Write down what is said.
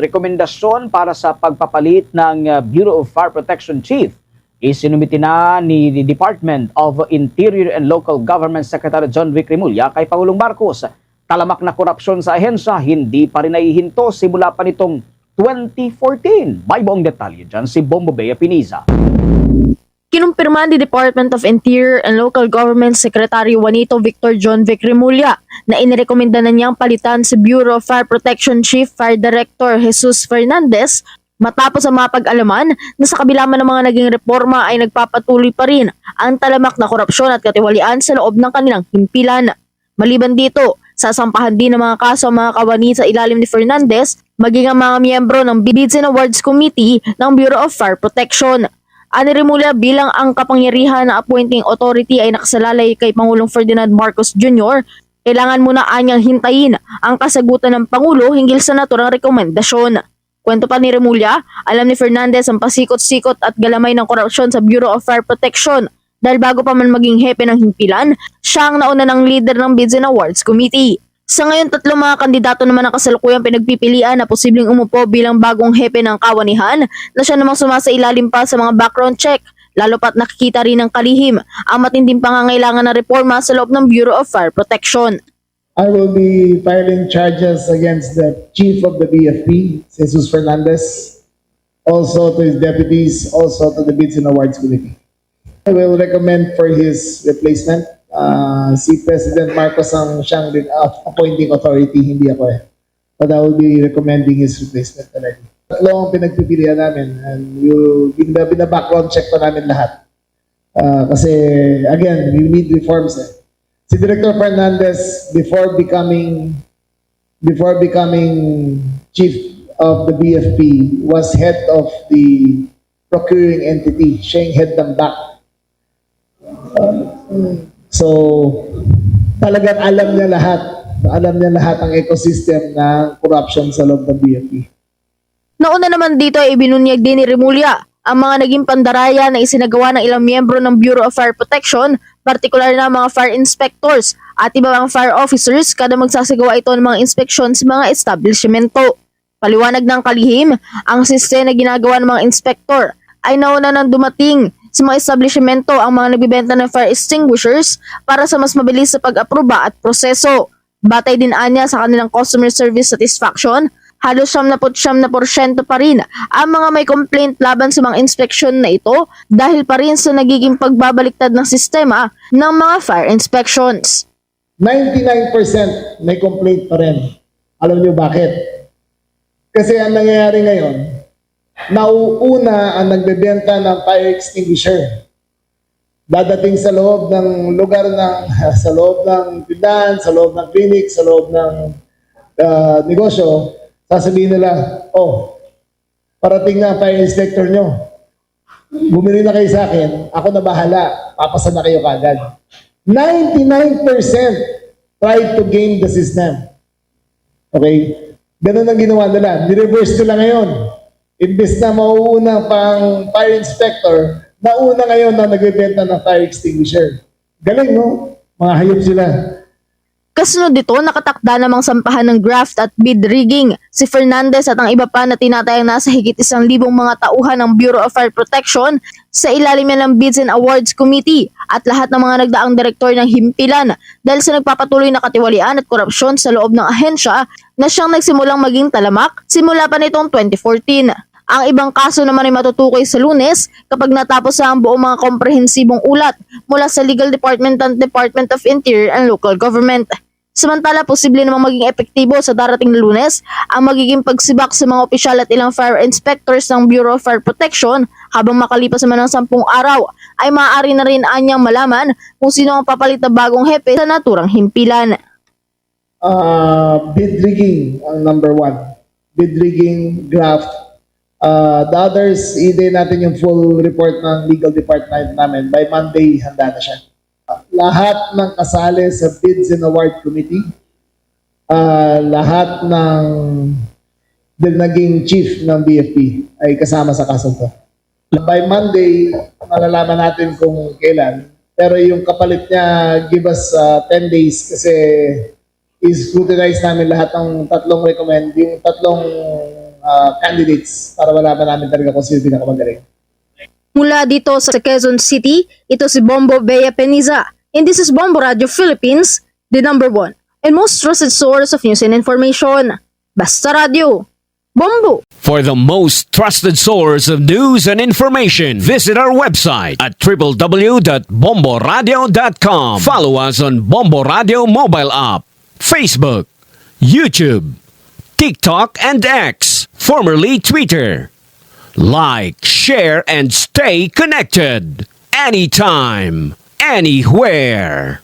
Rekomendasyon para sa pagpapalit ng Bureau of Fire Protection Chief isinumiti na ni Department of Interior and Local Government Secretary John Vic Remulla kay Pangulong Marcos. Talamak na korupsyon sa ahensya, hindi pa rin nahihinto simula pa nitong 2014. May buong detalye dyan si Bombo Bea Piniza. Kinumpirma ni Department of Interior and Local Government Secretary Juanito Victor John Vic Remulla na inirekomenda na niyang palitan si Bureau of Fire Protection Chief Fire Director Jesus Fernandez matapos ang mapag-alaman na sa kabila man ng mga naging reforma ay nagpapatuloy pa rin ang talamak na korupsyon at katiwalian sa loob ng kanilang himpilan. Maliban dito, sasampahan din ng mga kaso ang mga kawani sa ilalim ni Fernandez maging ang mga miyembro ng Bids and Awards Committee ng Bureau of Fire Protection. Ani Remulla bilang ang kapangyarihan na appointing authority ay nakasalalay kay Pangulong Ferdinand Marcos Jr., kailangan muna anyang hintayin ang kasagutan ng Pangulo hinggil sa naturang rekomendasyon. Kwento pa ni Remulla, alam ni Fernandez ang pasikot-sikot at galamay ng korupsyon sa Bureau of Fire Protection dahil bago pa man maging hepe ng himpilan, siya ang nauna ng leader ng Bids and Awards Committee. Sa ngayon, 3 mga kandidato naman ang kasalukuyang pinagpipilian na posibleng umupo bilang bagong hepe ng kawanihan na siya namang sumasailalim pa sa mga background check, lalo pat nakikita rin ng kalihim ang matinding pangangailangan ng reforma sa loob ng Bureau of Fire Protection. I will be filing charges against the chief of the BFP, Jesus Fernandez, also to his deputies, also to the Bids and Awards Committee. I will recommend for his replacement. Si President Marcos ang siyang appointing authority, hindi ako eh. But I will be recommending his replacement talaga. Tatlong pinagpipilian namin and bina-background check pa namin lahat. Kasi again, we need reforms eh. Si Director Fernandez before becoming chief of the BFP was head of the procuring entity. Siya yung head ng BAC. So, talagang alam niya lahat ang ecosystem ng corruption sa loob ng BFP. Nauna naman dito ay ibinunyag din ni Remulla ang mga naging pandaraya na isinagawa ng ilang miyembro ng Bureau of Fire Protection, partikular na mga fire inspectors at iba pang fire officers kada magsasagawa ito ng mga inspeksyon sa mga establishmento. Paliwanag ng kalihim, ang sistema na ginagawa ng mga inspektor ay nauna nang dumating sa mga establishmento ang mga nagbibenta ng fire extinguishers para sa mas mabilis sa pag-aproba at proseso. Batay din anya sa kanilang customer service satisfaction, halos 79% pa rin ang mga may complaint laban sa mga inspeksyon na ito dahil pa rin sa nagiging pagbabaliktad ng sistema ng mga fire inspections. 99% may complaint pa rin. Alam niyo bakit? Kasi ang nangyayari ngayon, nauuna ang nagbebenta ng fire extinguisher. Dadating sa loob ng lugar sa loob ng tindahan, sa loob ng clinic, sa loob ng negosyo, sasabihin nila, oh, parating na ang fire inspector nyo. Bumili na kayo sa akin, ako na bahala, papasa na kayo kagad. 99% tried to game the system. Okay? Ganun ang ginawa nila. Ni-reverse nila ngayon. Imbes na mauuna pang fire inspector, nauna ngayon na nagbebenta ng fire extinguisher. Galing, no? Mga hayop sila. Kasunod dito, nakatakda namang sampahan ng graft at bid rigging si Fernandez at ang iba pa na tinatayang nasa higit 1,000 mga tauhan ng Bureau of Fire Protection sa ilalim ng Bids and Awards Committee at lahat ng mga nagdaang direktor ng himpilan dahil sa nagpapatuloy na katiwalian at korupsyon sa loob ng ahensya na siyang nagsimulang maging talamak simula pa nitong 2014. Ang ibang kaso naman ay matutukoy sa Lunes kapag natapos ang buong mga komprehensibong ulat mula sa Legal Department at Department of Interior and Local Government. Samantala, posible namang maging epektibo sa darating na Lunes ang magiging pagsibak sa mga opisyal at ilang fire inspectors ng Bureau of Fire Protection habang makalipas naman ng 10 araw ay maaari na rin anyang malaman kung sino ang papalit na bagong hepe sa naturang himpilan. Bid rigging ang number 1. Bid rigging, graft. The others, i-day natin yung full report ng legal department namin. By Monday, handa na siya. Lahat ng kasali sa Bids and Award Committee, lahat ng naging chief ng BFP ay kasama sa kaso to. By Monday, malalaman natin kung kailan. Pero yung kapalit niya, give us 10 days kasi is-scrutinize namin lahat ng tatlong recommend, yung tatlong candidates para malaman namin talaga kung sino pinakamagaling. Mula dito sa Quezon City, ito si Bombo Bea Peniza. And this is Bombo Radio Philippines, the #1 and most trusted source of news and information. Basta Radio. Bombo! For the most trusted source of news and information, visit our website at www.bomboradio.com. Follow us on Bombo Radio mobile app, Facebook, YouTube, TikTok, and X, formerly Twitter. Like, share, and stay connected. Anytime, anywhere.